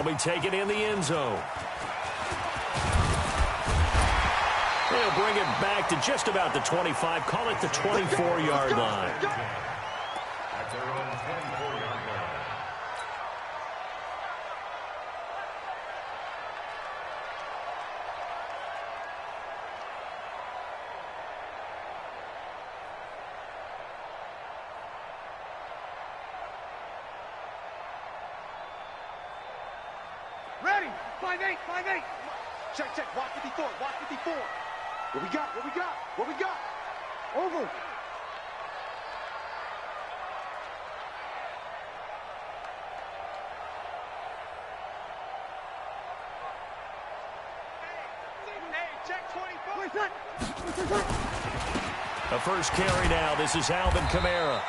Will be taken in the end zone. They'll bring it back to just about the 25. Call it the 24-yard line. At their own 24-yard line. Ready? 5-8, 5-8. Check, check. Watch 54, watch 54. What we got? What we got? What we got? Over. Hey, check 24. A first carry now. This is Alvin Kamara.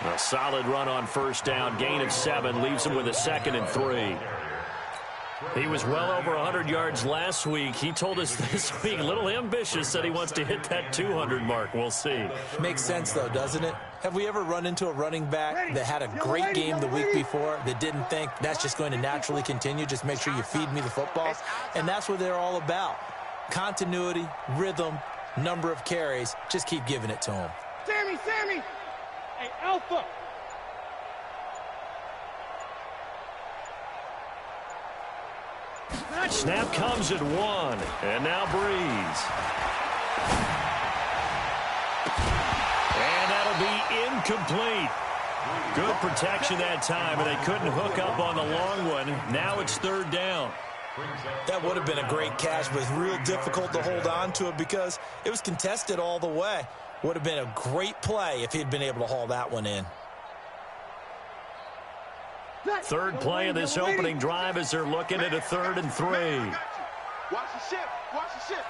A solid run on first down. Gain of 7 leaves him with a 2nd and 3. He was well over 100 yards last week. He told us this week, a little ambitious, said he wants to hit that 200 mark. We'll see. Makes sense, though, doesn't it? Have we ever run into a running back that had a great game the week before that didn't think that's just going to naturally continue? Just make sure you feed me the football. And that's what they're all about. Continuity, rhythm, number of carries. Just keep giving it to him. Sammy, Sammy. Hey, Alpha. Snap comes at 1. And now Breeze. And that'll be incomplete. Good protection that time, and they couldn't hook up on the long one. Now it's 3rd down. That would have been a great catch, but it's real difficult to hold on to it because it was contested all the way. Would have been a great play if he'd been able to haul that one in. Third play of this opening drive as they're looking at a 3rd and 3. Watch the ship. Watch the ship.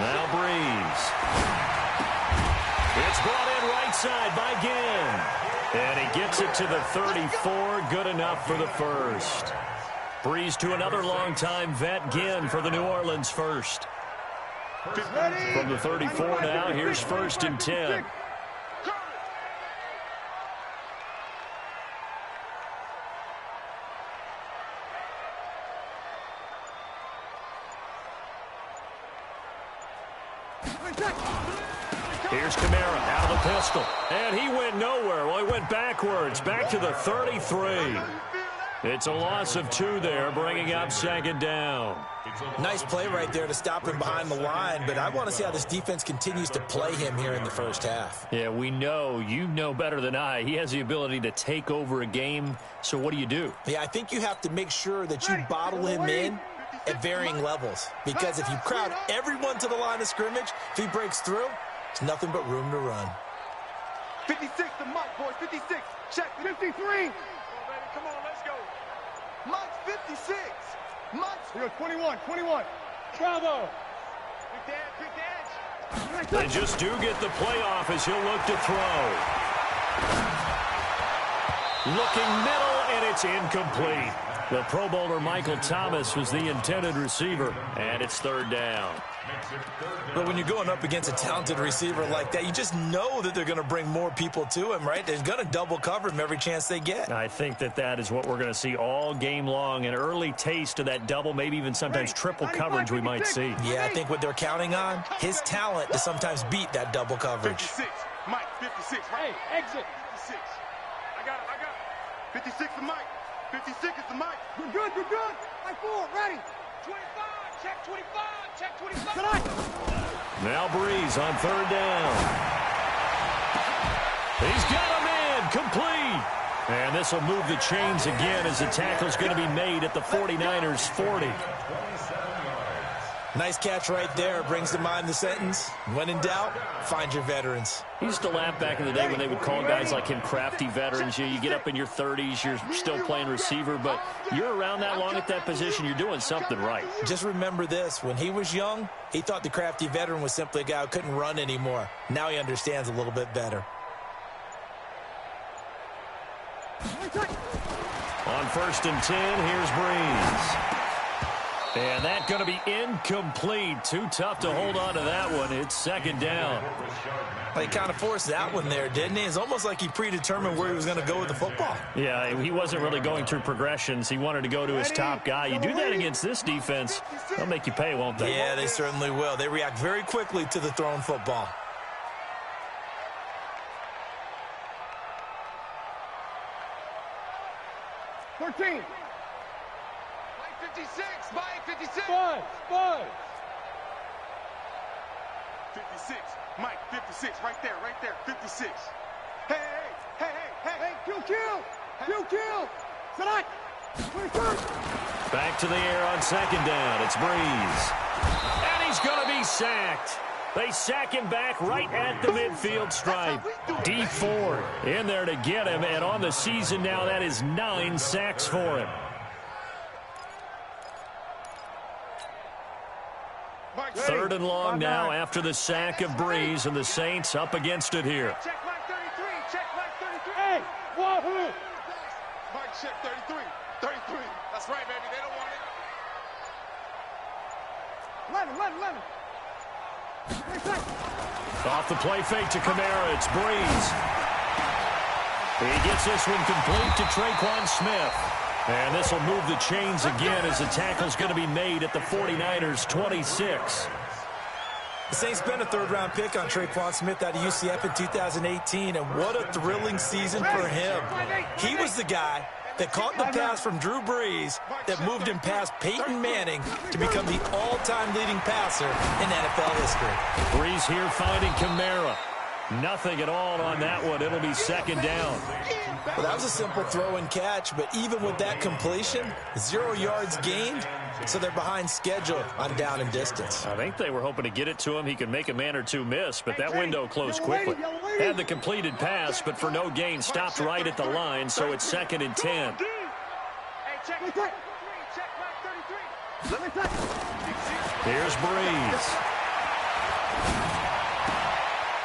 Now Breeze. It's brought in right side by Ginn. And he gets it to the 34. Good enough for the first. Breeze to another long-time vet, Ginn, for the New Orleans first. From the 34 now, here's 1st and 10. Here's Kamara out of the pistol. And he went nowhere. Well, he went backwards, back to the 33. It's a loss of 2 there, bringing up 2nd down. Nice play right there to stop him behind the line, but I want to see how this defense continues to play him here in the first half. Yeah, we know. You know better than I. He has the ability to take over a game, so what do you do? Yeah, I think you have to make sure that you bottle him in at varying levels, because if you crowd everyone to the line of scrimmage, if he breaks through, it's nothing but room to run. 56 to Mike, boys. 56. Check 53. Come on, let's go. Mike's 56. Mike's. Here goes 21. 21. Bravo. Big dash. They just do get the playoff as he'll look to throw. Looking middle, and it's incomplete. The Pro Bowler Michael Thomas was the intended receiver, and it's 3rd down. But when you're going up against a talented receiver like that, you just know that they're going to bring more people to him, right? They're going to double cover him every chance they get. I think that is what we're going to see all game long, an early taste of that double, maybe even sometimes triple coverage we might see. Yeah, I think what they're counting on, his talent to sometimes beat that double coverage. 56. Mike, 56. Right. Hey, exit. 56. I got it. 56 to Mike. 56 is the Mike. You're good, you're good. Mike 4, ready. 25, check 25, check 25. Now Breeze on 3rd down. He's got a man, complete. And this will move the chains again as the tackle's going to be made at the 49ers 40. Nice catch right there. Brings to mind the sentence, when in doubt, find your veterans. He used to laugh back in the day when they would call guys like him crafty veterans. You get up in your 30s, you're still playing receiver, but you're around that long at that position, you're doing something right. Just remember this. When he was young, he thought the crafty veteran was simply a guy who couldn't run anymore. Now he understands a little bit better. On 1st and 10, here's Breeze. And that's going to be incomplete. Too tough to hold on to that one. It's second down. He kind of forced that one there, didn't he? It's almost like he predetermined where he was going to go with the football. Yeah, he wasn't really going through progressions. He wanted to go to his top guy. You do that against this defense, they'll make you pay, won't they? Yeah, they certainly will. They react very quickly to the thrown football. Mike 56, Mike 56. Five. 56, Mike 56, right there, 56. Hey. Kill. Tonight. Back to the air on second down. It's Breeze. And he's going to be sacked. They sack him back right at the midfield stripe. D Ford in there to get him, and on the season now, that is 9 sacks for him. Third and long now after the sack of Breeze, and the Saints up against it here. Check Mike 33. Hey, wahoo! Mike, check 33. That's right, baby. They don't want it. Lennon. Off the play fake to Kamara. It's Breeze. He gets this one complete to Traquan Smith. And this will move the chains again as the tackle's going to be made at the 49ers' 26. The Saints spent a third-round pick on Traquan Smith out of UCF in 2018, and what a thrilling season for him. He was the guy that caught the pass from Drew Brees that moved him past Peyton Manning to become the all-time leading passer in NFL history. Brees here finding Kamara. Nothing at all on that one. It'll be second down. Well, that was a simple throw and catch, but even with that completion, 0 yards gained, so they're behind schedule on down and distance. I think they were hoping to get it to him. He could make a man or two miss, but that window closed quickly. Had the completed pass, but for no gain, stopped right at the line, so it's second and 10. Here's Breeze.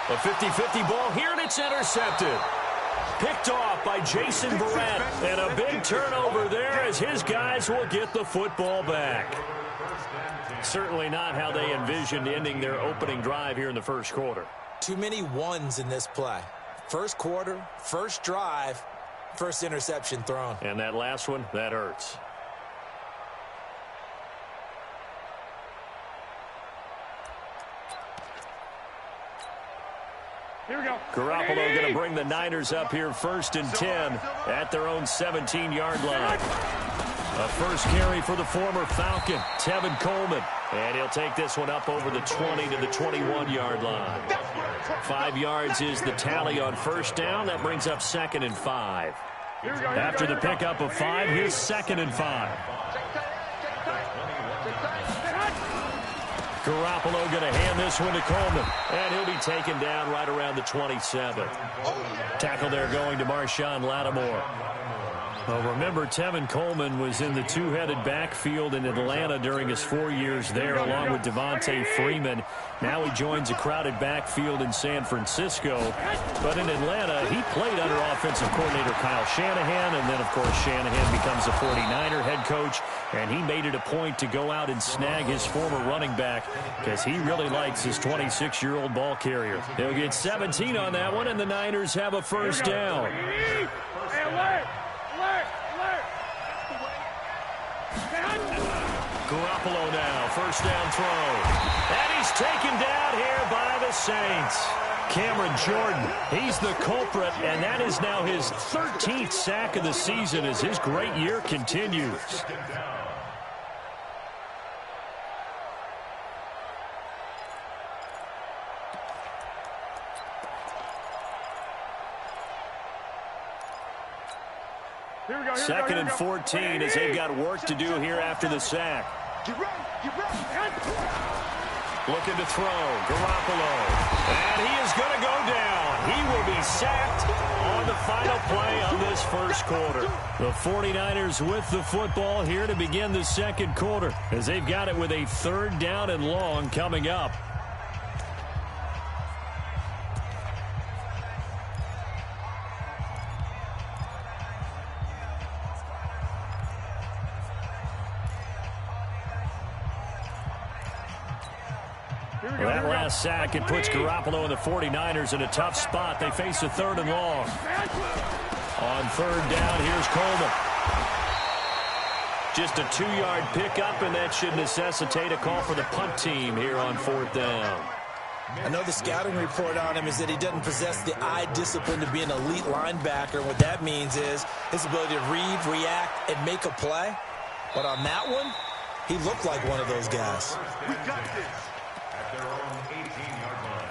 A 50-50 ball here, and it's intercepted. Picked off by Jason Verrett, and a big turnover there as his guys will get the football back. Certainly not how they envisioned ending their opening drive here in the first quarter. Too many ones in this play. First quarter, first drive, first interception thrown. And that last one, that hurts. Here we go. Garoppolo going to bring the Niners up here first and 10 at their own 17-yard line. A first carry for the former Falcon, Tevin Coleman. And he'll take this one up over the 20 to the 21-yard line. 5 yards is the tally on first down. That brings up second and 5. After the pickup of 5, here's second and 5. Garoppolo going to hand this one to Coleman, and he'll be taken down right around the 27. Tackle there going to Marshawn Lattimore. Well, remember, Tevin Coleman was in the two-headed backfield in Atlanta during his 4 years there, along with Devontae Freeman. Now he joins a crowded backfield in San Francisco. But in Atlanta, he played under offensive coordinator Kyle Shanahan, and then, of course, Shanahan becomes a 49er head coach, and he made it a point to go out and snag his former running back because he really likes his 26-year-old ball carrier. They'll get 17 on that one, and the Niners have a first down. Garoppolo now, first down throw. And he's taken down here by the Saints. Cameron Jordan, he's the culprit, and that is now his 13th sack of the season as his great year continues. Second and 14 as they've got work to do here after the sack. Looking to throw, Garoppolo. And he is going to go down. He will be sacked on the final play of this first quarter. The 49ers with the football here to begin the second quarter as they've got it with a third down and long coming up. Well, that last sack, it puts Garoppolo and the 49ers in a tough spot. They face a 3rd and long. On 3rd down, here's Coleman. Just a 2-yard pickup, and that should necessitate a call for the punt team here on 4th down. I know the scouting report on him is that he doesn't possess the eye discipline to be an elite linebacker. What that means is his ability to read, react, and make a play. But on that one, he looked like one of those guys. We got this. At their own 18-yard line.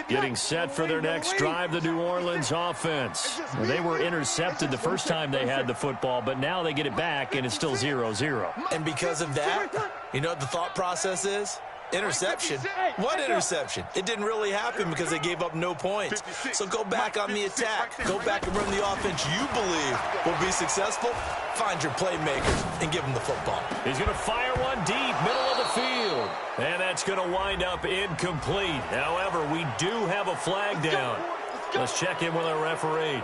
Getting set for their next drive, the New Orleans offense. Well, they were intercepted the first time they had the football, but now they get it back, and it's still 0-0. And because of that, you know what the thought process is? Interception. What interception? It didn't really happen because they gave up no points. So go back on the attack. Go back and run the offense you believe will be successful. Find your playmakers and give them the football. He's going to fire one deep, middle of the field. And that's going to wind up incomplete. However, we do have a flag down. Let's check in with our referee.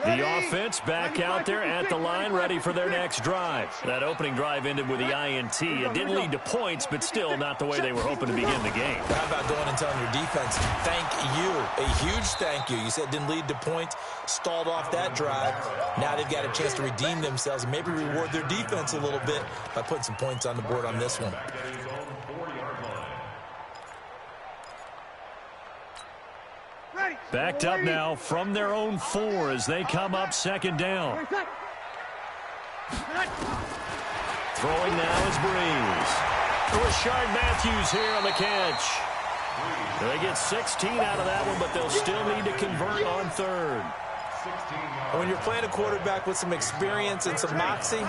The offense back out there at the line, ready for their next drive. That opening drive ended with the INT. It didn't lead to points, but still not the way they were hoping to begin the game. How about going and telling your defense, thank you, a huge thank you. You said it didn't lead to points, stalled off that drive. Now they've got a chance to redeem themselves and maybe reward their defense a little bit by putting some points on the board on this one. Backed up now from their own 4 as they come up 2nd down. Throwing now is Breeze. Rashard Matthews here on the catch. They get 16 out of that one, but they'll still need to convert on 3rd. When you're playing a quarterback with some experience and some moxie,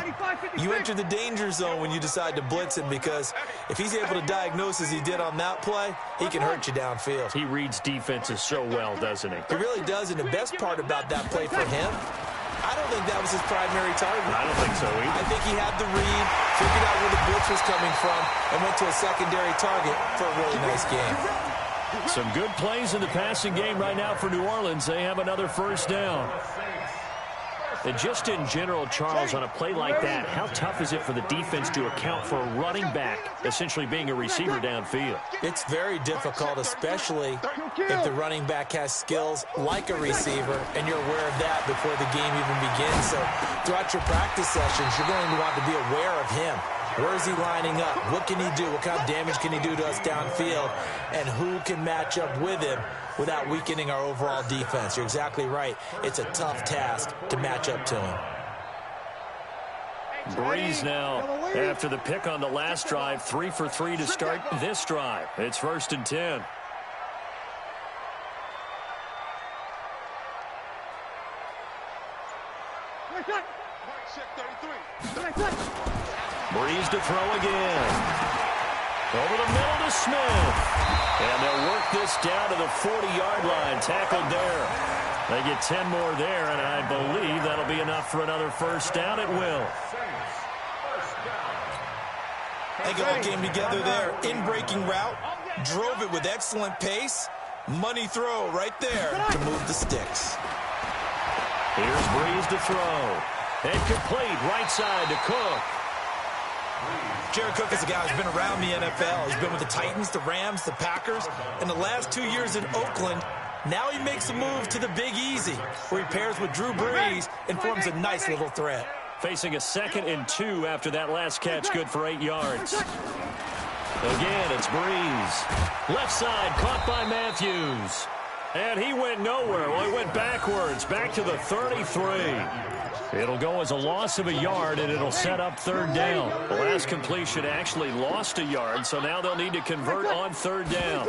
you enter the danger zone when you decide to blitz him, because if he's able to diagnose as he did on that play, he can hurt you downfield. He reads defenses so well, doesn't he? He really does, and the best part about that play for him, I don't think that was his primary target. I don't think so either. I think he had the read, figured out where the blitz was coming from, and went to a secondary target for a really nice game. Some good plays in the passing game right now for New Orleans. They have another 1st down. And just in general, Charles, on a play like that, how tough is it for the defense to account for a running back essentially being a receiver downfield? It's very difficult, especially if the running back has skills like a receiver, and you're aware of that before the game even begins. So throughout your practice sessions, you're going to want to be aware of him. Where is he lining up? What can he do? What kind of damage can he do to us downfield? And who can match up with him without weakening our overall defense? You're exactly right. It's a tough task to match up to him. Breeze now, after the pick on the last drive, 3 for 3 to start this drive. It's 1st and 10. Breeze to throw again. Over the middle to Smith. And they'll work this down to the 40-yard line. Tackled there. They get 10 more there, and I believe that'll be enough for another 1st down. It will. They all came together there. In-breaking route. Drove it with excellent pace. Money throw right there to move the sticks. Here's Breeze to throw. And complete right side to Cook. Jared Cook is a guy who's been around the NFL. He's been with the Titans, the Rams, the Packers. In the last 2 years in Oakland, now he makes a move to the Big Easy, where he pairs with Drew Brees and forms a nice little threat. Facing a 2nd and 2 after that last catch, good for 8 yards. Again, it's Breeze. Left side, caught by Matthews. And he went nowhere. Well, he went backwards, back to the 33. It'll go as a loss of a yard, and it'll set up 3rd down. The last completion actually lost a yard, so now they'll need to convert on 3rd down.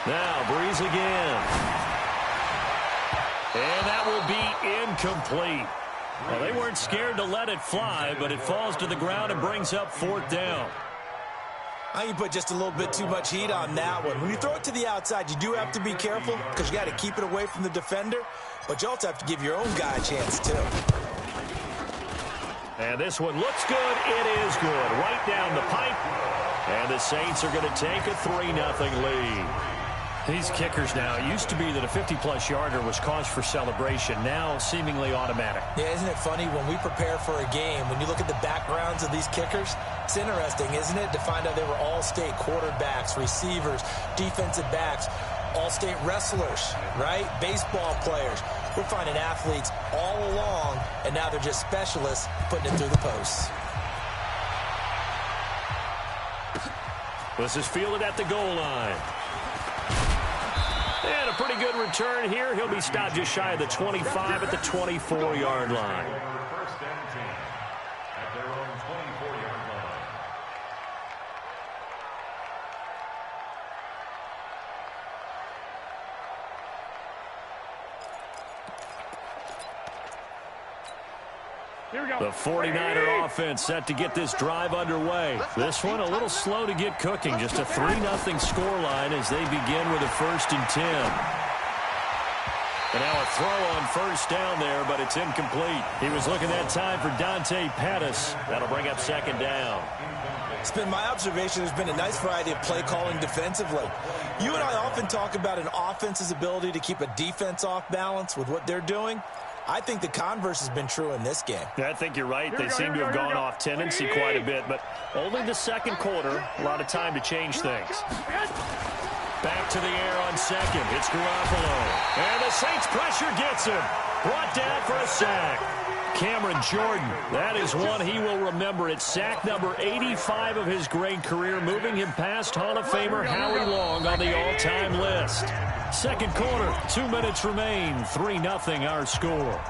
Now, Breeze again. And that will be incomplete. Well, they weren't scared to let it fly, but it falls to the ground and brings up 4th down. I think you put just a little bit too much heat on that one. When you throw it to the outside, you do have to be careful because you got to keep it away from the defender, but you also have to give your own guy a chance, too. And this one looks good. It is good. Right down the pipe. And the Saints are going to take a 3-0 lead. These kickers now, it used to be that a 50-plus yarder was cause for celebration. Now, seemingly automatic. Yeah, isn't it funny when we prepare for a game, when you look at the backgrounds of these kickers, it's interesting, isn't it, to find out they were all-state quarterbacks, receivers, defensive backs, all-state wrestlers, right? Baseball players. We're finding athletes all along, and now they're just specialists putting it through the posts. This is fielded at the goal line. And a pretty good return here. He'll be stopped just shy of the 25 at the 24-yard line. First and 10 at their own 24-yard line. Here we go. The 49er offense set to get this drive underway. This one a little slow to get cooking. Just a 3-0 scoreline as they begin with a 1st and 10. And now a throw on first down there, but it's incomplete. He was looking that time for Dante Pettis. That'll bring up 2nd down. It's been my observation there's been a nice variety of play calling defensively. You and I often talk about an offense's ability to keep a defense off balance with what they're doing. I think the converse has been true in this game. Yeah, I think you're right. They seem to have gone off tendency quite a bit, but only the 2nd quarter. A lot of time to change things. Back to the air on 2nd. It's Garoppolo. And the Saints pressure gets him. Brought down for a sack. Cameron Jordan, that is one he will remember. It's sack number 85 of his great career, moving him past Hall of Famer Howie Long on the all-time list. 2nd quarter, 2 minutes remain, 3-0 our score.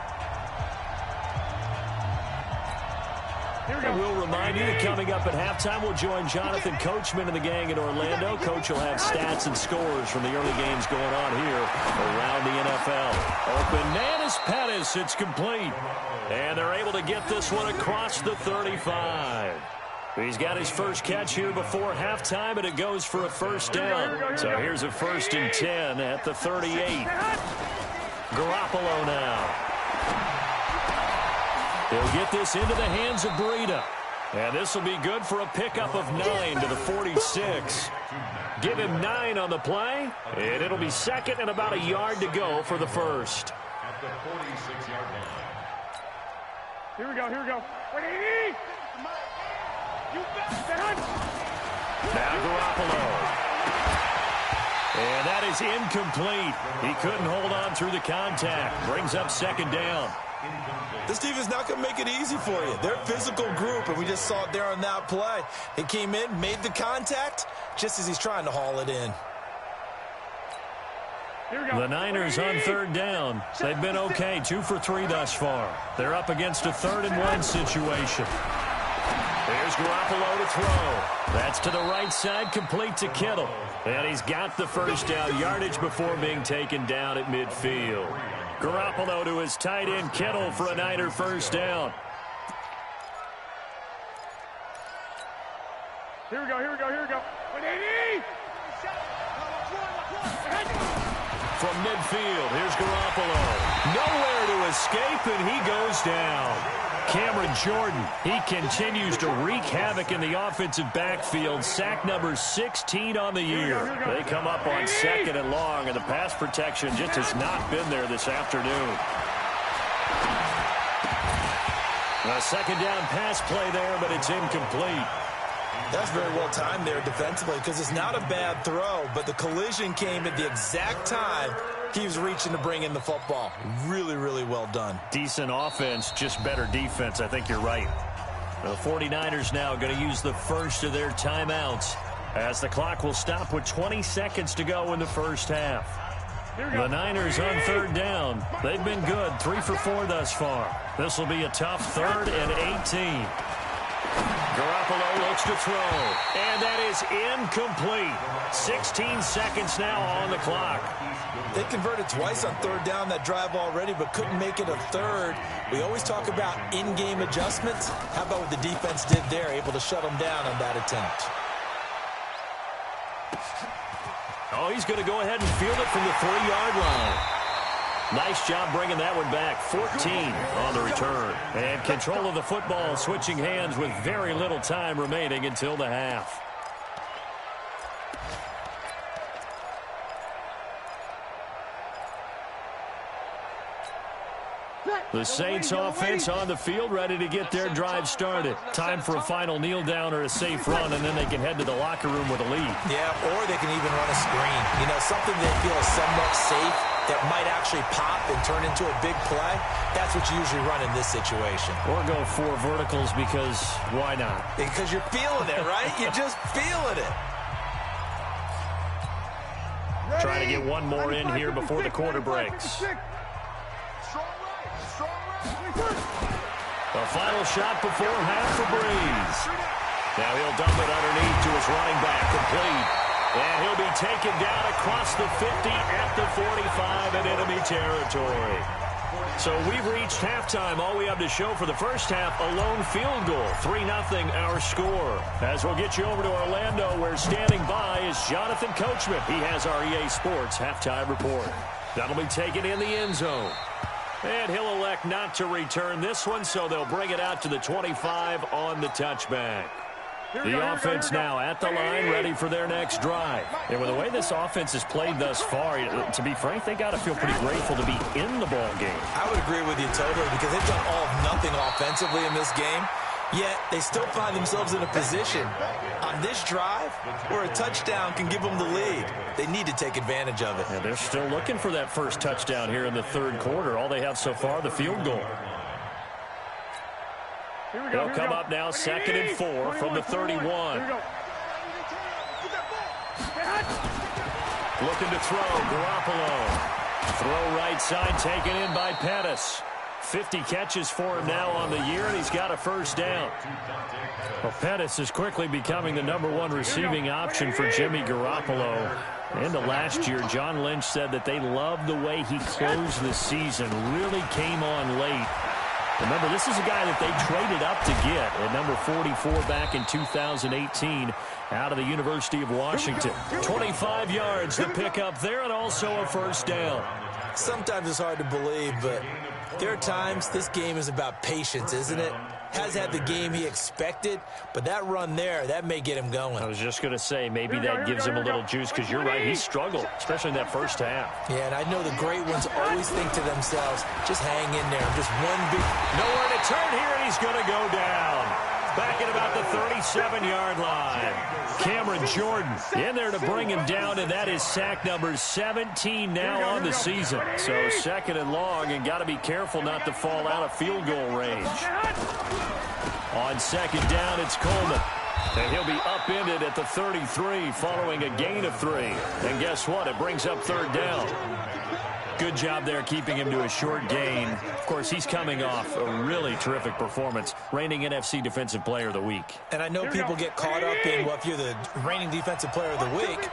And we'll remind you that coming up at halftime, we'll join Jonathan Coachman and the gang in Orlando. Coach will have stats and scores from the early games going on here around the NFL. Open man is Pettis. It's complete. And they're able to get this one across the 35. He's got his first catch here before halftime, and it goes for a 1st down. So here's a 1st and 10 at the 38. Garoppolo now. He'll get this into the hands of Breida. And this will be good for a pickup of 9 to the 46. Give him 9 on the play, and it'll be 2nd and about a yard to go for the 1st. At the 46-yard line. Here we go, here we go. Now Garoppolo. And that is incomplete. He couldn't hold on through the contact. Brings up 2nd down. This defense not going to make it easy for you. They're a physical group, and we just saw it there on that play. He came in, made the contact, just as he's trying to haul it in. The Niners on 3rd down. They've been okay, 2 for 3 thus far. They're up against a 3rd and 1 situation. There's Garoppolo to throw. That's to the right side, complete to Kittle. And he's got the 1st down yardage before being taken down at midfield. Garoppolo to his tight end, Kittle, for a Niner 1st down. Here we go, here we go, here we go. From midfield, here's Garoppolo. Nowhere to escape, and he goes down. Cameron Jordan, he continues to wreak havoc in the offensive backfield. Sack number 16 on the year. They come up on 2nd and long, and the pass protection just has not been there this afternoon. A 2nd down pass play there, but it's incomplete. That's very well timed there defensively because it's not a bad throw, but the collision came at the exact time he was reaching to bring in the football. Really, really well done. Decent offense, just better defense. I think you're right. The 49ers now going to use the first of their timeouts as the clock will stop with 20 seconds to go in the 1st half. The Niners on 3rd down. They've been good, 3 for 4 thus far. This will be a tough 3rd and 18. Garoppolo looks to throw, and that is incomplete. 16 seconds now on the clock. They converted twice on 3rd down that drive already, but couldn't make it a 3rd. We always talk about in-game adjustments. How about what the defense did there, able to shut them down on that attempt? Oh, he's going to go ahead and field it from the 3-yard line. Nice job bringing that one back. 14 on the return. And control of the football switching hands with very little time remaining until the half. The Saints offense on the field, ready to get their drive started. Time for a final kneel down or a safe run, and then they can head to the locker room with a lead. Yeah, or they can even run a screen. You know, something they feel is somewhat safe that might actually pop and turn into a big play. That's what you usually run in this situation. Or go 4 verticals because why not? Because you're feeling it, right? You're just feeling it. Trying to get one more in here before the quarter breaks. The final shot before half for Breeze. Now he'll dump it underneath to his running back, complete. And he'll be taken down across the 50 at the 45 in enemy territory. So we've reached halftime. All we have to show for the first half, a lone field goal. 3-0 our score. As we'll get you over to Orlando, where standing by is Jonathan Coachman. He has our EA Sports halftime report. That'll be taken in the end zone. And he'll elect not to return this one, so they'll bring it out to the 25 on the touchback. The offense now at the line, ready for their next drive. And with the way this offense has played thus far, to be frank, they got to feel pretty grateful to be in the ball game. I would agree with you totally, because they've done all of nothing offensively in this game. Yet, they still find themselves in a position on this drive where a touchdown can give them the lead. They need to take advantage of it. And they're still looking for that first touchdown here in the third quarter. All they have so far, the field goal. They'll come up now, 2nd and 4 from the 31. Looking to throw, Garoppolo. Throw right side, taken in by Pettis. 50 catches for him now on the year, and he's got a first down. Well, Pettis is quickly becoming the #1 receiving option for Jimmy Garoppolo. Into last year, John Lynch said that they loved the way he closed the season, really came on late. Remember, this is a guy that they traded up to get at number 44 back in 2018 out of the University of Washington. 25 yards to pick up there, and also a first down. Sometimes it's hard to believe, but there are times this game is about patience, isn't it? Has had the game he expected, but that run there, that may get him going. I was just going to say, maybe that gives him a little juice, because you're right, he struggled, especially in that first half. Yeah, and I know the great ones always think to themselves, just hang in there, just one big... Nowhere to turn here, and he's going to go down. Back at about the 37-yard line. Cameron Jordan in there to bring him down, and that is sack number 17 now on the season. So 2nd and long, and got to be careful not to fall out of field goal range. On 2nd down, it's Coleman. And he'll be upended at the 33 following a gain of 3. And guess what? It brings up 3rd down. Good job there keeping him to a short gain. Of course, he's coming off a really terrific performance, reigning NFC Defensive Player of the Week. And I know people get caught up in, well, if you're the reigning Defensive Player of the Week,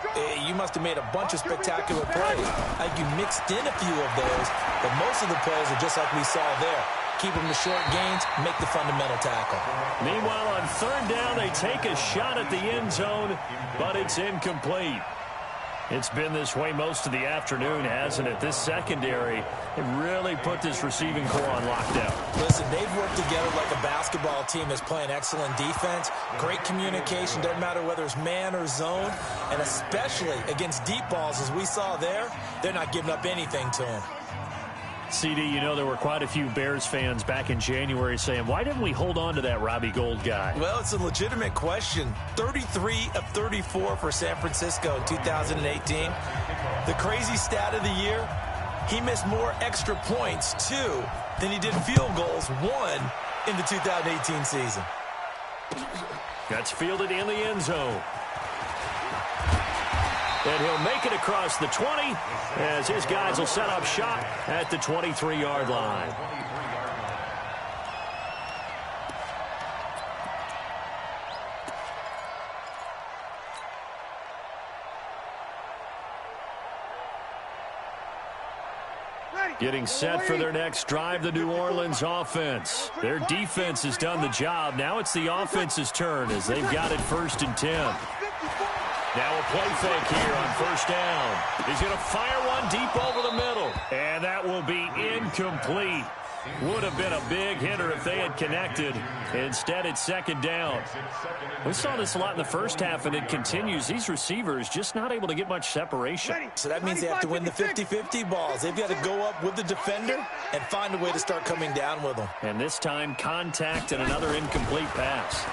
you must have made a bunch of spectacular plays. I think you mixed in a few of those, but most of the plays are just like we saw there. Keep them to short gains, make the fundamental tackle. Meanwhile, on 3rd down, they take a shot at the end zone, but it's incomplete. It's been this way most of the afternoon, hasn't it? This secondary, it really put this receiving core on lockdown. Listen, they've worked together like a basketball team that's playing excellent defense. Great communication, doesn't matter whether it's man or zone. And especially against deep balls, as we saw there, they're not giving up anything to them. CD, you know there were quite a few Bears fans back in January saying, why didn't we hold on to that Robbie Gould guy? Well, it's a legitimate question. 33 of 34 for San Francisco in 2018. The crazy stat of the year, he missed more extra points, 2, than he did field goals, 1, in the 2018 season. That's fielded in the end zone. And he'll make it across the 20 as his guys will set up shop at the 23-yard line. Getting set for their next drive, the New Orleans offense. Their defense has done the job. Now it's the offense's turn as they've got it 1st and 10. Now a play fake here on 1st down. He's going to fire one deep over the middle. And that will be incomplete. Would have been a big hitter if they had connected. Instead, it's second down. We saw this a lot in the first half, and it continues. These receivers just not able to get much separation. So that means they have to win the 50-50 balls. They've got to go up with the defender and find a way to start coming down with them. And this time, contact and another incomplete pass.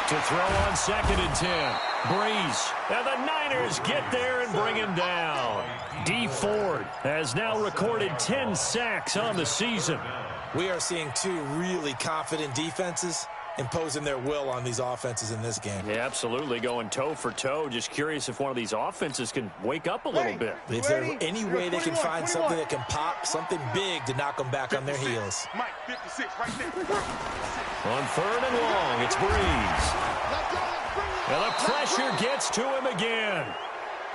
To throw on second and 10. Breeze. And the Niners get there and bring him down. D. Ford has now recorded 10 sacks on the season. We are seeing two really confident defenses imposing their will on these offenses in this game. Yeah, absolutely, going toe for toe. Just curious if one of these offenses can wake up a little bit. Is there any way they can find something that can pop, something big to knock them back on their heels? Mike, 56, right there. On third and long, it's Breeze. And the pressure gets to him again.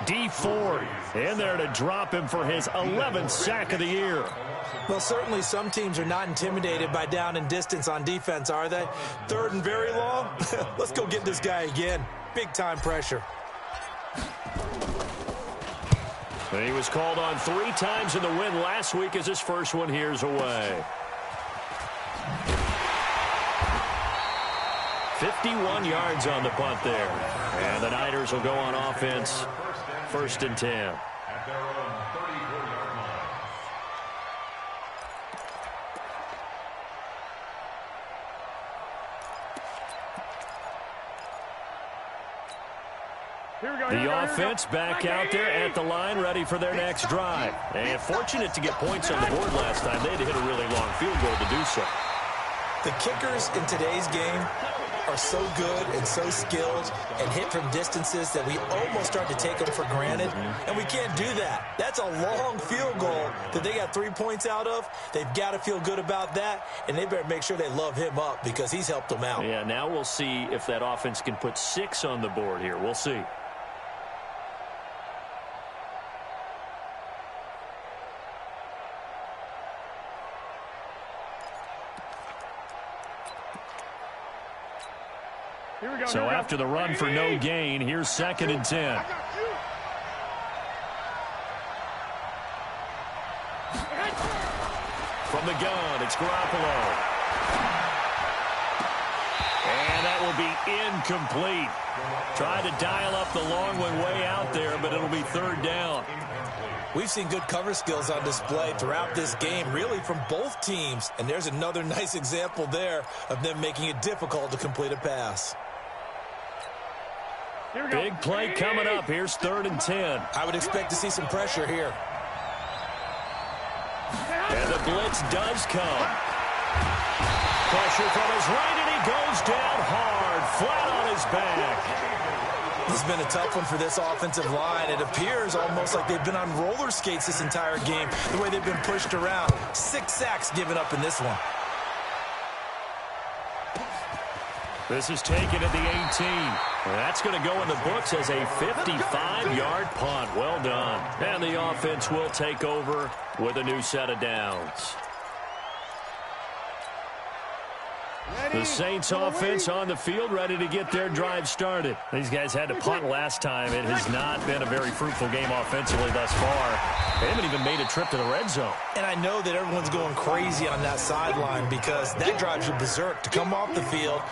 D. Ford in there to drop him for his 11th sack of the year. Well, certainly some teams are not intimidated by down and distance on defense, are they? Third and very long? Let's go get this guy again. Big-time pressure. And he was called on 3 times in the win last week as his first one here's away. 51 yards on the punt there. And the Niners will go on offense. First and 10. At their own 34-yard line. The offense back out there at the line, ready for their next drive. And fortunate to get points on the board last time. They had to hit a really long field goal to do so. The kickers in today's game are so good and so skilled and hit from distances that we almost start to take them for granted, and we can't do that. That's a long field goal that they got 3 points out of. They've got to feel good about that, and they better make sure they love him up because he's helped them out. Yeah, now we'll see if that offense can put 6 on the board here. We'll see. So after the run for no gain, here's second and 10. From the gun, it's Garoppolo. And that will be incomplete. Tried to dial up the long one way out there, but it'll be third down. We've seen good cover skills on display throughout this game, really from both teams. And there's another nice example there of them making it difficult to complete a pass. Big play coming up. Here's third and 10. I would expect to see some pressure here. And the blitz does come. Pressure from his right, and he goes down hard, flat on his back. This has been a tough one for this offensive line. It appears almost like they've been on roller skates this entire game, the way they've been pushed around. 6 sacks given up in this one. This is taken at the 18. That's going to go in the books as a 55-yard punt. Well done. And the offense will take over with a new set of downs. The Saints offense on the field, ready to get their drive started. These guys had to punt last time. It has not been a very fruitful game offensively thus far. They haven't even made a trip to the red zone. And I know that everyone's going crazy on that sideline because that drives you berserk to come off the field,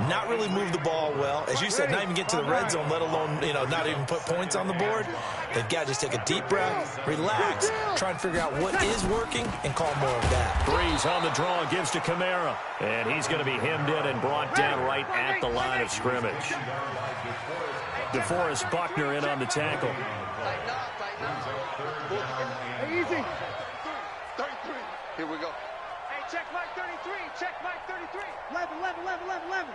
not really move the ball well. As you said, not even get to the red zone, let alone, not even put points on the board. They've got to just take a deep breath, relax, try and figure out what is working, and call more of that. Breeze on the draw, gives to Kamara. And he's going to be hemmed in and brought down right at the line of scrimmage. DeForest Buckner in on the tackle. Easy. 33. Here we go. Hey, check Mike 33. Check Mike 33. 11.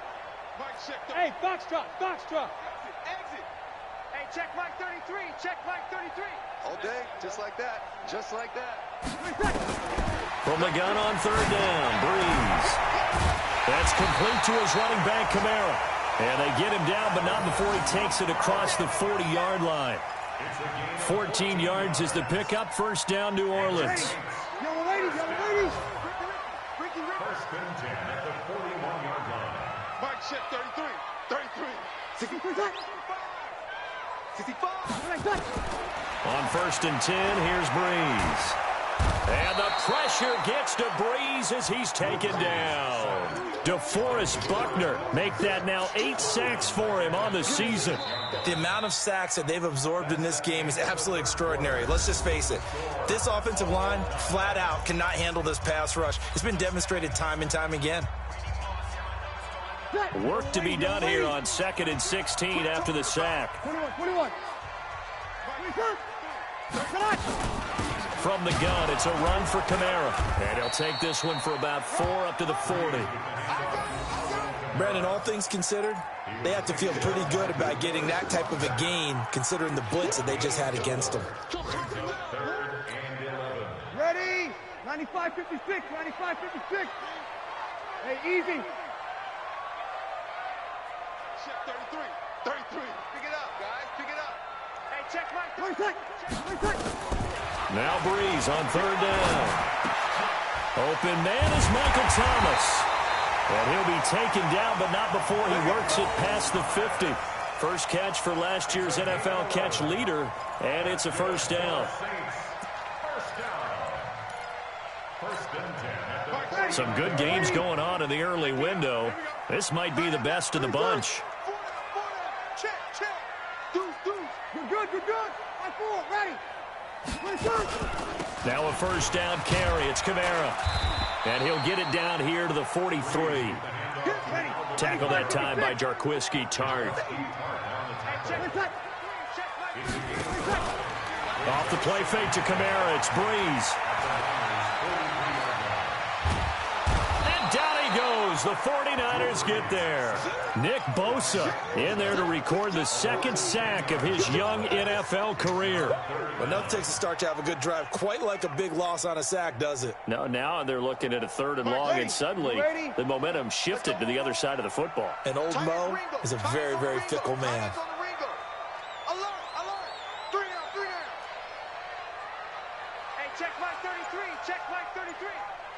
Mike, check. Hey, Foxtrot. Exit. Hey, check Mike 33. Check Mike 33. All day, just like that. From the gun on third down, Breeze. That's complete to his running back, Kamara. And they get him down, but not before he takes it across the 40-yard line. 14 yards is the pickup. First down, New Orleans. Yellow ladies. First and 10 at the 41-yard line. Mike, check 33. 65. On first and 10, here's Breeze. And the pressure pressure gets to Breeze as he's taken down. DeForest Buckner make that now 8 sacks for him on the season. The amount of sacks that they've absorbed in this game is absolutely extraordinary. Let's just face it. This offensive line, flat out, cannot handle this pass rush. It's been demonstrated time and time again. Work to be done here on 2nd and 16 after the sack. 21. From the gun, it's a run for Kamara. And he'll take this one for about 4 up to the 40. Brandon, all things considered, they have to feel pretty good about getting that type of a gain, considering the blitz that they just had against them. Ready? 95-56, 95-56. Hey, easy. 33. Pick it up, guys. Pick it up. Hey, check right. Now Breeze on 3rd down. Open man is Michael Thomas. And he'll be taken down, but not before he works it past the 50. First catch for last year's NFL catch leader, and it's a 1st down. Some good games going on in the early window. This might be the best of the bunch. Check. You're good. On 4, ready. Now a 1st down carry. It's Kamara. And he'll get it down here to the 43. Tackle that time by Jarquiski Tart. Off the play fake to Kamara. It's Breeze. And down he goes. The 49ers get there. Nick Bosa in there to record the 2nd sack of his young NFL career. Well, nothing takes a start to have a good drive quite like a big loss on a sack, does it? No, now they're looking at a 3rd and long, and suddenly the momentum shifted to the other side of the football. And old Mo is a very, very fickle man. Alert. 3 down. Hey, check my 33.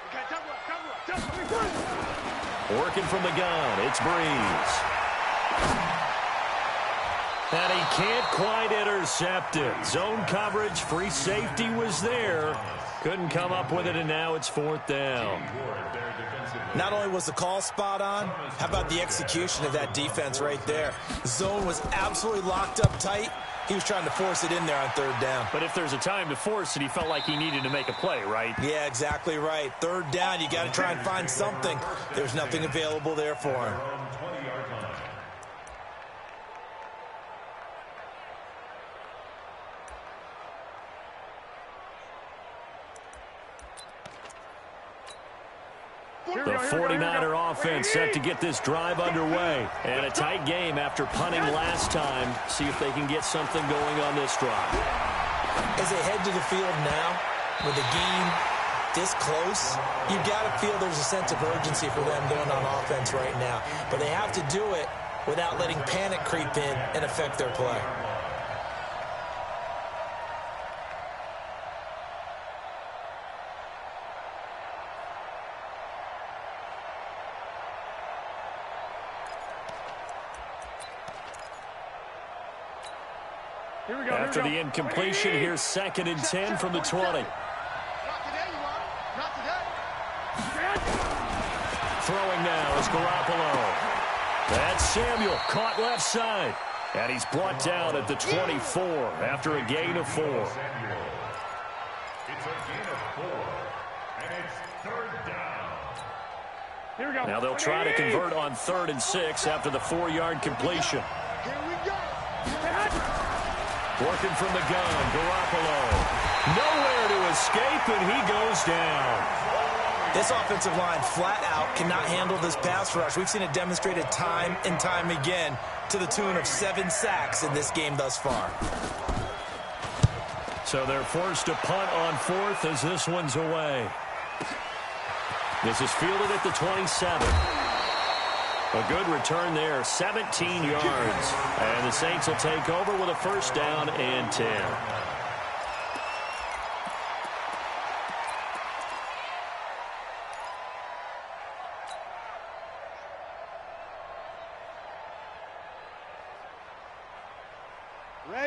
Okay, double up. Working from the gun, it's Breeze. And he can't quite intercept it. Zone coverage, free safety was there. Couldn't come up with it, and now it's 4th down. Not only was the call spot on, how about the execution of that defense right there? Zone was absolutely locked up tight. He was trying to force it in there on 3rd down. But if there's a time to force it, he felt like he needed to make a play, right? Yeah, exactly right. 3rd down, you got to try and find something. There's nothing available there for him. The 49er offense set to get this drive underway. And a tight game after punting last time. See if they can get something going on this drive. As they head to the field now, with the game this close, you got to feel there's a sense of urgency for them going on offense right now. But they have to do it without letting panic creep in and affect their play. After the incompletion, here's 2nd and 10 from the 20. Not today, you are. Not today. Throwing now is Garoppolo. That's Samuel, caught left side. And he's brought down at the 24 after a gain of 4. It's a gain of 4, and it's 3rd down. Here we go. Now they'll try to convert on 3rd and 6 after the 4-yard completion. Here we go. Working from the gun, Garoppolo. Nowhere to escape, and he goes down. This offensive line flat out cannot handle this pass rush. We've seen it demonstrated time and time again to the tune of 7 sacks in this game thus far. So they're forced to punt on 4th as this one's away. This is fielded at the 27. A good return there, 17 yards. And the Saints will take over with a 1st down and 10.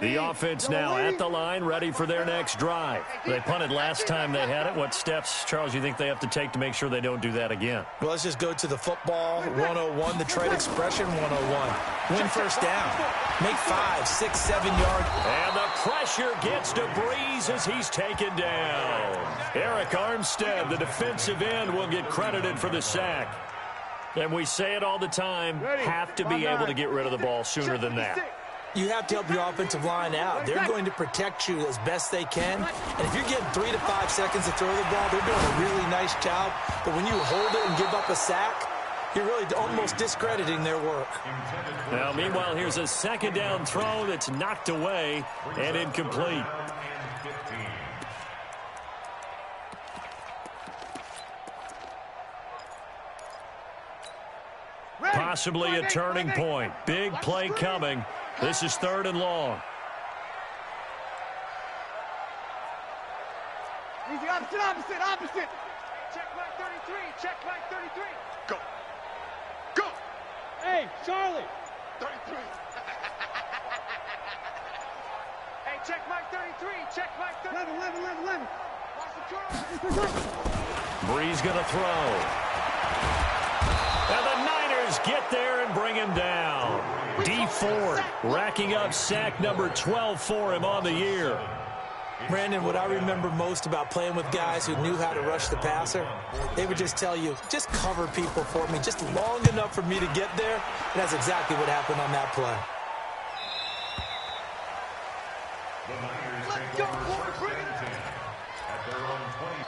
The offense now at the line, ready for their next drive. They punted last time they had it. What steps, Charles, you think they have to take to make sure they don't do that again? Well, let's just go to the football 101, the trade expression 101. Win first down. Make 5, 6, 7 yards. And the pressure gets to Breeze as he's taken down. Eric Armstead, the defensive end, will get credited for the sack. And we say it all the time, have to be able to get rid of the ball sooner than that. You have to help your offensive line out. They're going to protect you as best they can. And if you're getting 3 to 5 seconds to throw the ball, they're doing a really nice job. But when you hold it and give up a sack, you're really almost discrediting their work. Now, meanwhile, here's a second down throw that's knocked away and incomplete. Possibly a turning point. Big play coming. This is 3rd and long. Easy, opposite. Check line 33. Go. Hey, Charlie. 33. Hey, check mark 33. Check mark 33. 11. Watch the curl. Breeze going to throw. And the Niners get there and bring him down. D Ford racking up sack number 12 for him on the year. Brandon, what I remember most about playing with guys who knew how to rush the passer, they would just tell you, just cover people for me, just long enough for me to get there. And that's exactly what happened on that play. Let's go, boys. Bring it in. At their own 20.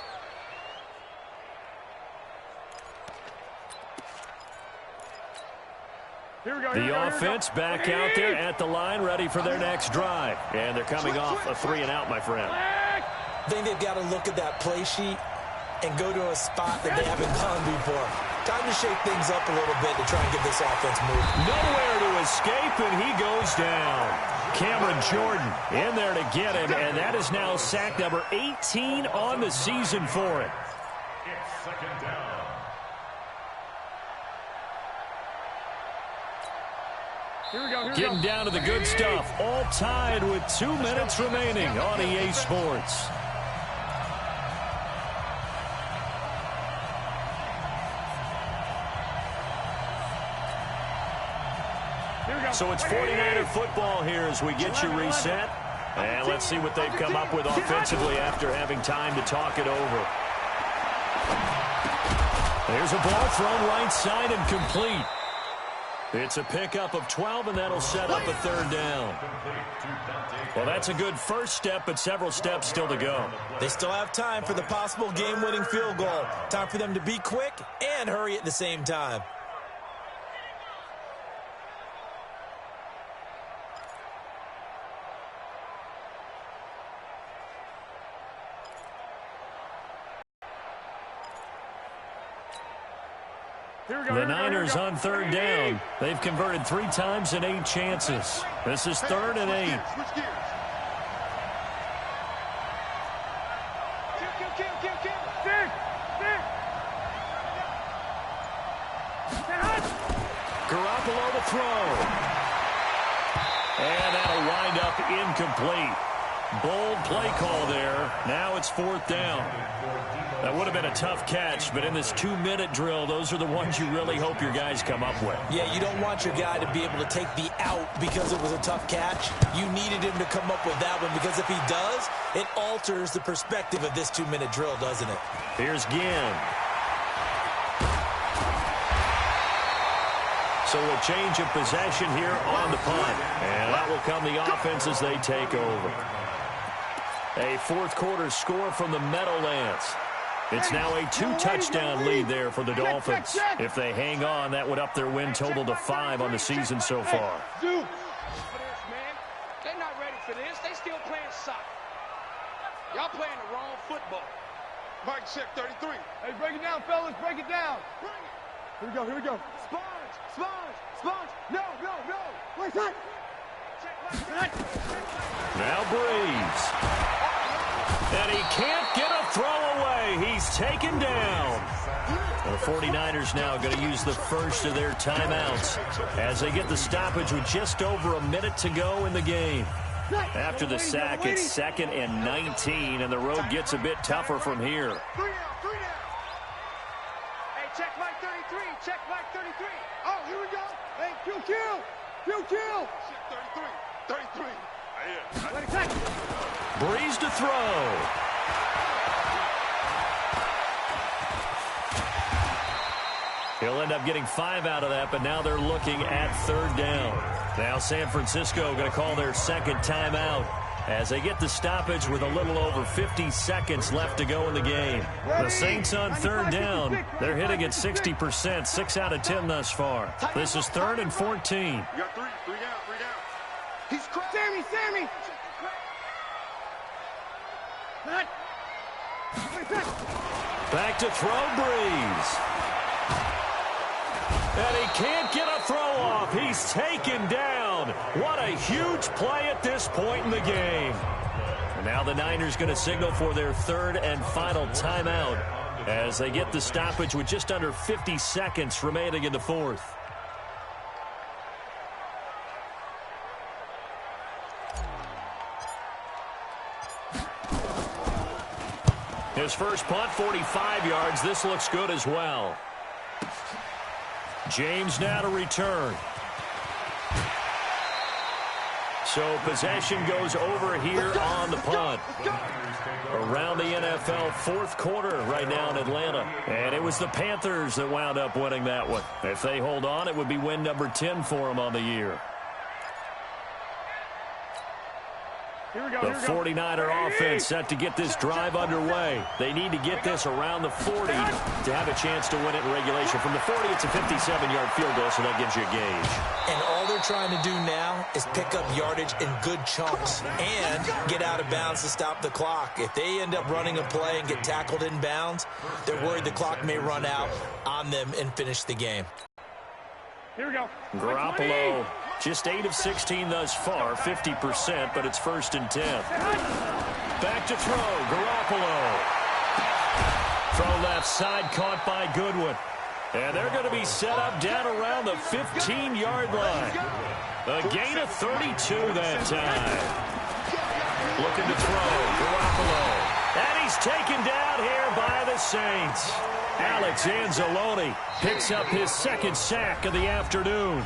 The offense back out there at the line, ready for their next drive. And they're coming off a 3-and-out, my friend. I think they've got to look at that play sheet and go to a spot that they haven't gone before. Time to shake things up a little bit to try and get this offense moving. Nowhere to escape, and he goes down. Cameron Jordan in there to get him, and that is now sack number 18 on the season for him. It's 2nd down. Getting down to the good stuff. All tied with 2 minutes remaining on EA Sports. So it's 49er football here as we get you reset. And let's see what they've come up with offensively after having time to talk it over. There's a ball thrown right side and complete. It's a pickup of 12, and that'll set up a 3rd down. Well, that's a good first step, but several steps still to go. They still have time for the possible game-winning field goal. Time for them to be quick and hurry at the same time. The Niners on 3rd down. They've converted 3 times in 8 chances. This is 3rd and 8. Garoppolo to throw. And that'll wind up incomplete. Bold play call there. Now it's 4th down. That would have been a tough catch, but in this 2-minute drill, those are the ones you really hope your guys come up with. Yeah, you don't want your guy to be able to take the out because it was a tough catch. You needed him to come up with that one because if he does, it alters the perspective of this 2-minute drill, doesn't it? Here's Ginn. So a change of possession here on the punt. And that will come the offense as they take over. A 4th quarter score from the Meadowlands. It's now a 2-touchdown lead there for the Dolphins. If they hang on, that would up their win total to 5 on the season so far. They're not ready for this. They still playing soccer. Y'all playing the wrong football. Mike, check 33. Hey, break it down, fellas. Break it down. Bring it. Here we go. Sponge. No. Wait, son. Now Breeze. And he can't get a throw away. He's taken down. The 49ers now going to use the first of their timeouts as they get the stoppage with just over a minute to go in the game. After the sack, it's 2nd and 19, and the road gets a bit tougher from here. 3 down. Hey, check Mike 33. Check Mike 33. Oh, here we go. Hey, kill. Check 33. Ready, check. Breeze to throw. He'll end up getting 5 out of that, but now they're looking at 3rd down. Now San Francisco going to call their 2nd timeout as they get the stoppage with a little over 50 seconds left to go in the game. The Saints on 3rd down. They're hitting at 60%, 6 out of 10 thus far. This is 3rd and 14. You got 3 down. He's cracked. Sammy. Back to throw, Breeze. And he can't get a throw off. He's taken down. What a huge play at this point in the game. And now the Niners going to signal for their 3rd and final timeout as they get the stoppage with just under 50 seconds remaining in the 4th. His first punt, 45 yards. This looks good as well. James now to return. So possession goes over here on the punt. Around the NFL 4th quarter right now in Atlanta. And it was the Panthers that wound up winning that one. If they hold on, it would be win number 10 for them on the year. The 49er offense set to get this drive underway. They need to get this around the 40 to have a chance to win it in regulation. From the 40, it's a 57-yard field goal, so that gives you a gauge. And all they're trying to do now is pick up yardage in good chunks and get out of bounds to stop the clock. If they end up running a play and get tackled in bounds, they're worried the clock may run out on them and finish the game. Here we go. Garoppolo, just 8 of 16 thus far, 50%, but it's 1st and 10. Back to throw, Garoppolo. Throw left side, caught by Goodwin. And they're going to be set up down around the 15-yard line. A gain of 32 that time. Looking to throw, Garoppolo. And he's taken down here by the Saints. Alex Anzalone picks up his 2nd sack of the afternoon.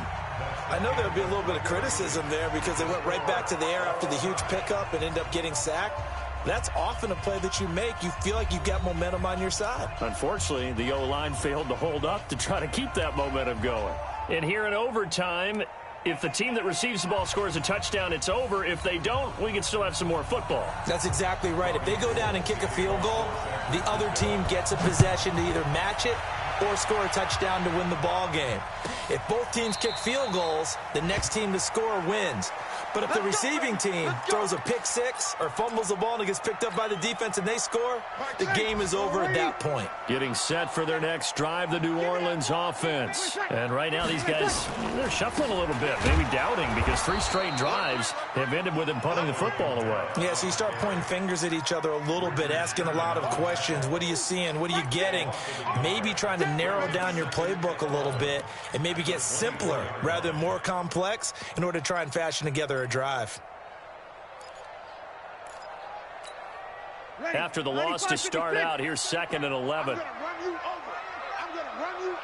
I know there'll be a little bit of criticism there because they went right back to the air after the huge pickup and end up getting sacked. That's often a play that you make. You feel like you've got momentum on your side. Unfortunately, the O-line failed to hold up to try to keep that momentum going. And here in overtime, if the team that receives the ball scores a touchdown, it's over. If they don't, we can still have some more football. That's exactly right. If they go down and kick a field goal, the other team gets a possession to either match it or score a touchdown to win the ball game. If both teams kick field goals, the next team to score wins. But if the receiving team throws a pick six or fumbles the ball and it gets picked up by the defense and they score, the game is over at that point. Getting set for their next drive, the New Orleans offense. And right now these guys, they're shuffling a little bit, maybe doubting, because 3 straight drives have ended with them punting the football away. Yeah, so you start pointing fingers at each other a little bit, asking a lot of questions. What are you seeing? What are you getting? Maybe trying to narrow down your playbook a little bit and maybe get simpler rather than more complex in order to try and fashion together a drive. After the loss to start out, here's 2nd and 11. I'm going to run you over.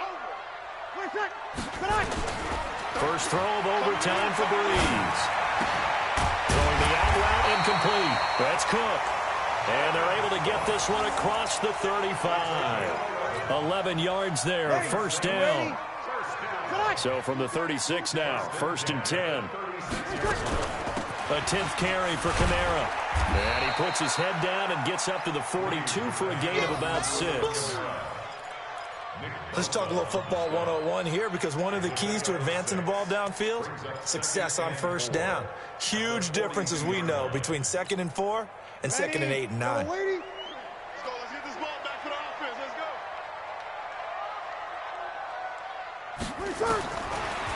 First throw of overtime for Breeze. Throwing the out route incomplete. That's Cook. And they're able to get this one across the 35. 11 yards there, 1st down. So from the 36 now, 1st and 10. A 10th carry for Kamara. And he puts his head down and gets up to the 42 for a gain of about 6. Let's talk a little football 101 here, because one of the keys to advancing the ball downfield, success on 1st down. Huge difference, as we know, between 2nd and 4 and 2nd and 8 and 9. Let's go. Let's get this ball back for the offense. Let's go.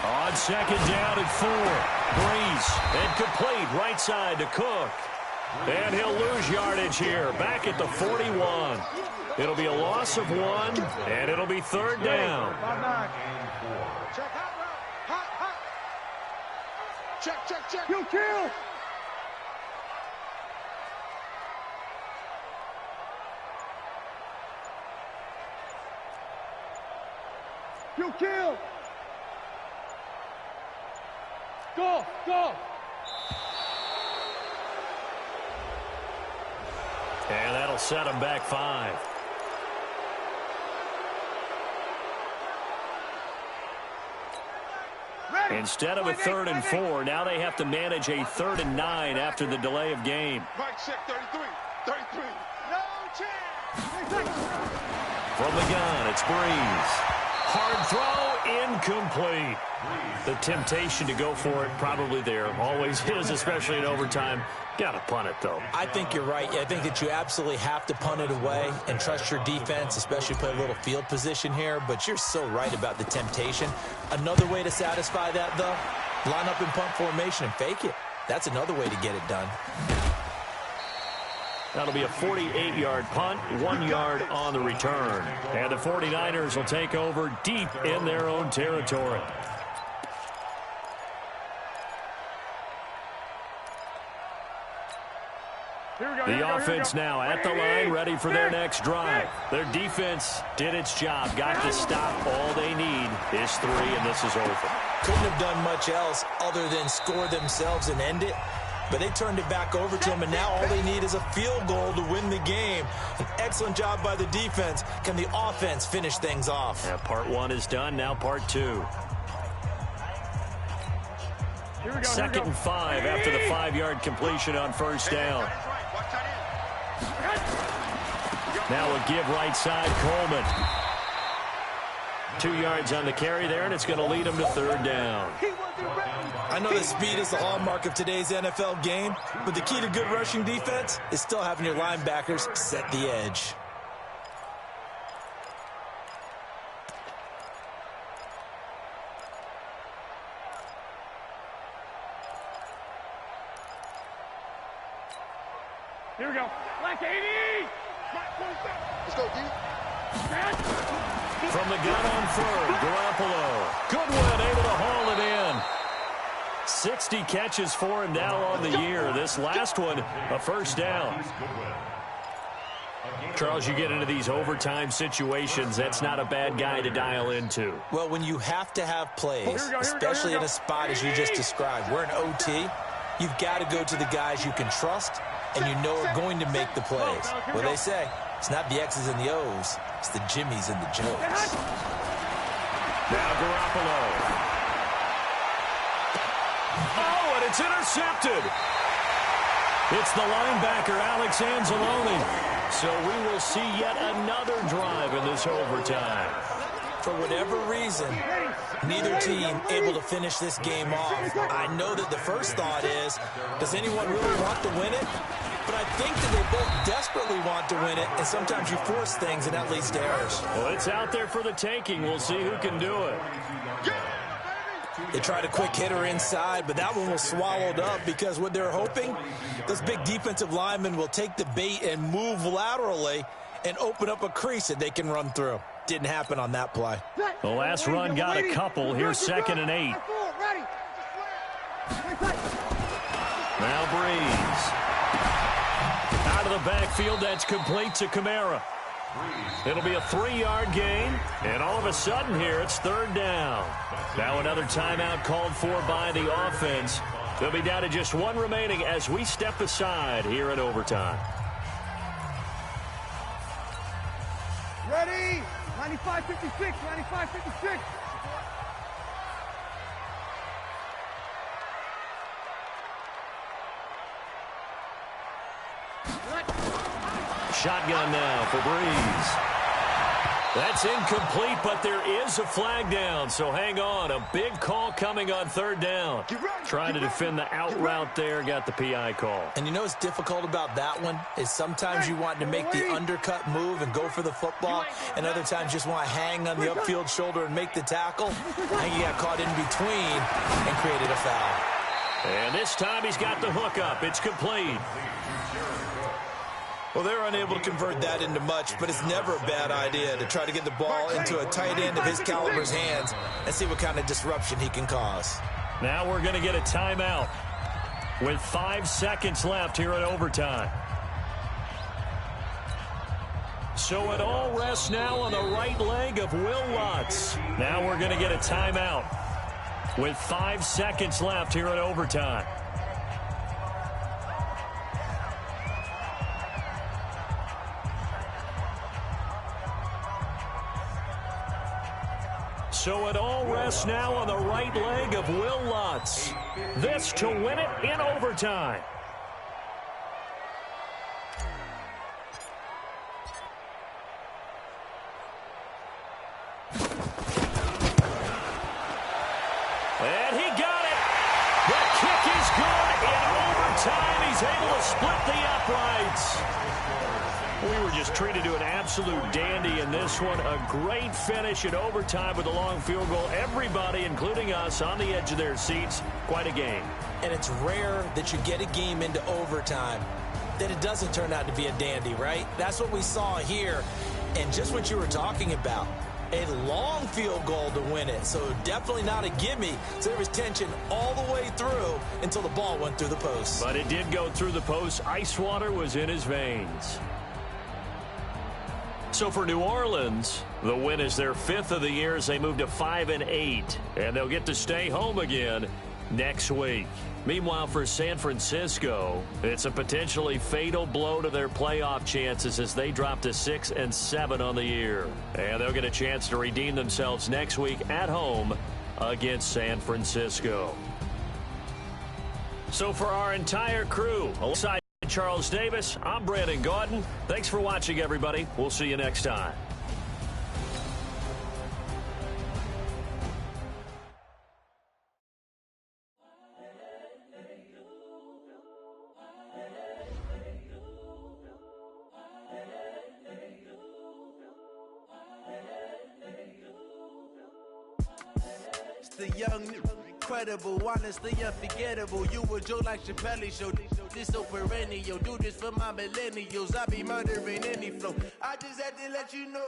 On 2nd down at 4. Breeze incomplete, right side to Cook. And he'll lose yardage here, back at the 41. It'll be a loss of 1, and it'll be 3rd down. Check, hot route. Hot. Check. Kill. You kill. Go, go. And that'll set them back 5. Ready. Instead of a 3rd and 4, now they have to manage a 3rd and 9 after the delay of game. Mike, check 33. 33. No chance. From the gun, it's Breeze. Hard throw, incomplete. The temptation to go for it probably there. Always is, especially in overtime. Got to punt it, though. I think you're right. I think that you absolutely have to punt it away and trust your defense, especially play a little field position here. But you're so right about the temptation. Another way to satisfy that, though, line up in punt formation and fake it. That's another way to get it done. That'll be a 48-yard punt, 1 yard on the return. And the 49ers will take over deep in their own territory. The offense now at the line, ready for their next drive. Their defense did its job, got the stop. All they need is 3, and this is over. Couldn't have done much else other than score themselves and end it. But they turned it back over to him, and now all they need is a field goal to win the game. An excellent job by the defense. Can the offense finish things off? Yeah, part 1 is done, now part 2. 2nd and 5 after the 5-yard completion on 1st down. Now a give right side, Coleman. 2 yards on the carry there, and it's going to lead him to 3rd down. I know that speed is the hallmark of today's NFL game, but the key to good rushing defense is still having your linebackers set the edge. Here we go. Black 80. Let's go, dude. From the gun on 3rd, Garoppolo. Goodwin able to haul it in. 60 catches for him now on the year. This last one, a 1st down. Charles, you get into these overtime situations, that's not a bad guy to dial into. Well, when you have to have plays, especially in a spot as you just described, we're in OT, you've got to go to the guys you can trust and you know are going to make the plays. Well, they say it's not the X's and the O's, it's the Jimmies and the Joes. Now Garoppolo. Oh, and it's intercepted. It's the linebacker, Alex Anzalone. So we will see yet another drive in this overtime. For whatever reason, neither team able to finish this game off. I know that the first thought is, does anyone really want to win it? But I think that they both desperately want to win it, and sometimes you force things, and that leads to errors. Well, it's out there for the taking. We'll see who can do it. They tried a quick hitter inside, but that one was swallowed up because what they're hoping, this big defensive lineman will take the bait and move laterally and open up a crease that they can run through. Didn't happen on that play. The last run got a couple. Here's 2nd and 8. Now Breeze. Out of the backfield, that's complete to Kamara. It'll be a 3-yard gain, and all of a sudden here, it's 3rd down. Now another timeout called for by the offense. They'll be down to just 1 remaining as we step aside here in overtime. Ready? 95-56, 95-56. Shotgun now for Breeze. That's incomplete, but there is a flag down, so hang on. A big call coming on 3rd down. Trying to defend the out route there, got the PI call. And you know what's difficult about that one is sometimes you want to make the undercut move and go for the football, and other times just want to hang on the upfield shoulder and make the tackle. I think he got caught in between and created a foul. And this time he's got the hook up. It's complete. Well, they're unable to convert that into much, but it's never a bad idea to try to get the ball into a tight end of his caliber's hands and see what kind of disruption he can cause. Now we're going to get a timeout with 5 seconds left here in overtime. So it all rests now on the right leg of Will Lutz. Now we're going to get a timeout with 5 seconds left here in overtime. So it all rests now on the right leg of Will Lutz. This to win it in overtime. And he got it. The kick is good in overtime. He's able to split the uprights. We were just treated to an absolute dandy in this one. A great finish in overtime with a long field goal. Everybody, including us, on the edge of their seats. Quite a game. And it's rare that you get a game into overtime that it doesn't turn out to be a dandy, right? That's what we saw here. And just what you were talking about. A long field goal to win it, so definitely not a gimme. So there was tension all the way through until the ball went through the post. But it did go through the post. Ice water was in his veins. So for New Orleans, the win is their 5th of the year as they move to 5-8, and they'll get to stay home again next week. Meanwhile, for San Francisco, it's a potentially fatal blow to their playoff chances as they drop to 6-7 on the year. And they'll get a chance to redeem themselves next week at home against San Francisco. So for our entire crew, alongside Charles Davis, I'm Brandon Gaudin. Thanks for watching, everybody. We'll see you next time. The young, incredible, honestly unforgettable. You a Joe like Chappelle show. This so perennial. Do this for my millennials. I be murdering any flow. I just had to let you know.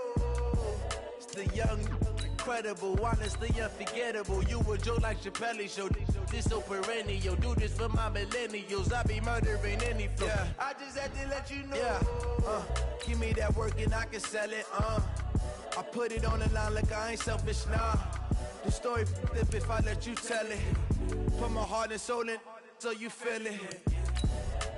It's the young, incredible, honestly unforgettable. You a Joe like Chappelle show. This so perennial. Do this for my millennials. I be murdering any flow. Yeah. I just had to let you know. Yeah. Give me that work and I can sell it. I put it on the line like I ain't selfish, nah. The story flip if I let you tell it. Put my heart and soul in so you feel it.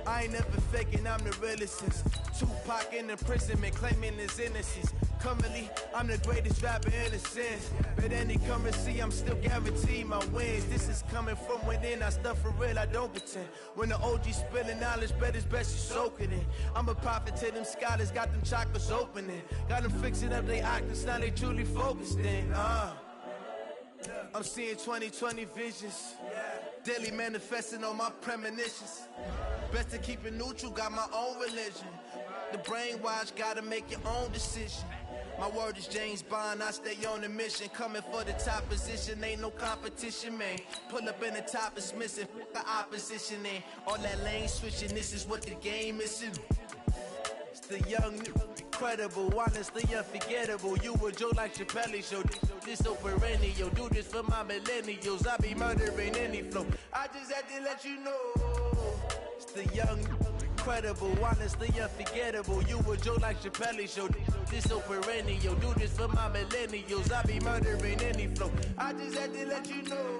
I ain't never faking, I'm the realest since Tupac in imprisonment, claiming his innocence. Currently, I'm the greatest rapper in a sense. But any currency, I'm still guaranteed my wins. This is coming from within, I stuff for real, I don't pretend. When the OG spilling knowledge, bet it's best you soak it in. I'm a prophet to them scholars, got them chakras opening. Got them fixing up they octaves, now they truly focused in. I'm seeing 2020 visions. Daily manifesting on my premonitions. Best to keep it neutral, got my own religion. The brainwash, gotta make your own decision. My word is James Bond, I stay on the mission. Coming for the top position, ain't no competition, man. Pull up in the top is missing, the opposition in. All that lane switching, this is what the game is. It's the young, incredible, honestly unforgettable. You a Joe like Chappelle show. This so perennial. Do this for my millennials. I be murdering any flow. I just had to let you know. It's the young, incredible, honestly unforgettable. You a Joe like Chappelle show. This so perennial. Do this for my millennials. I be murdering any flow. I just had to let you know.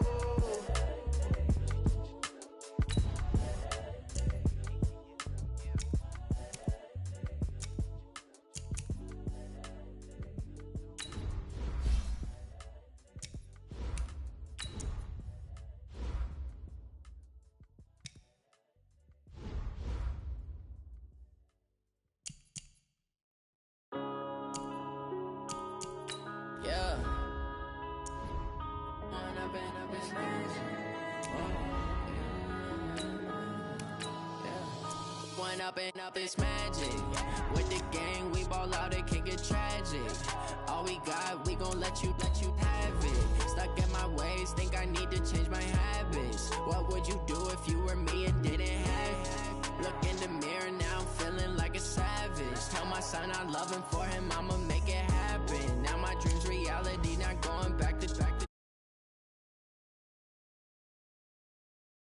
Up it's magic. With the gang, we ball out, it can get tragic. All we got, we gon' let you have it. Stuck in my ways, think I need to change my habits. What would you do if you were me and didn't have it? Look in the mirror now, I'm feeling like a savage. Tell my son I love him, for him I'm a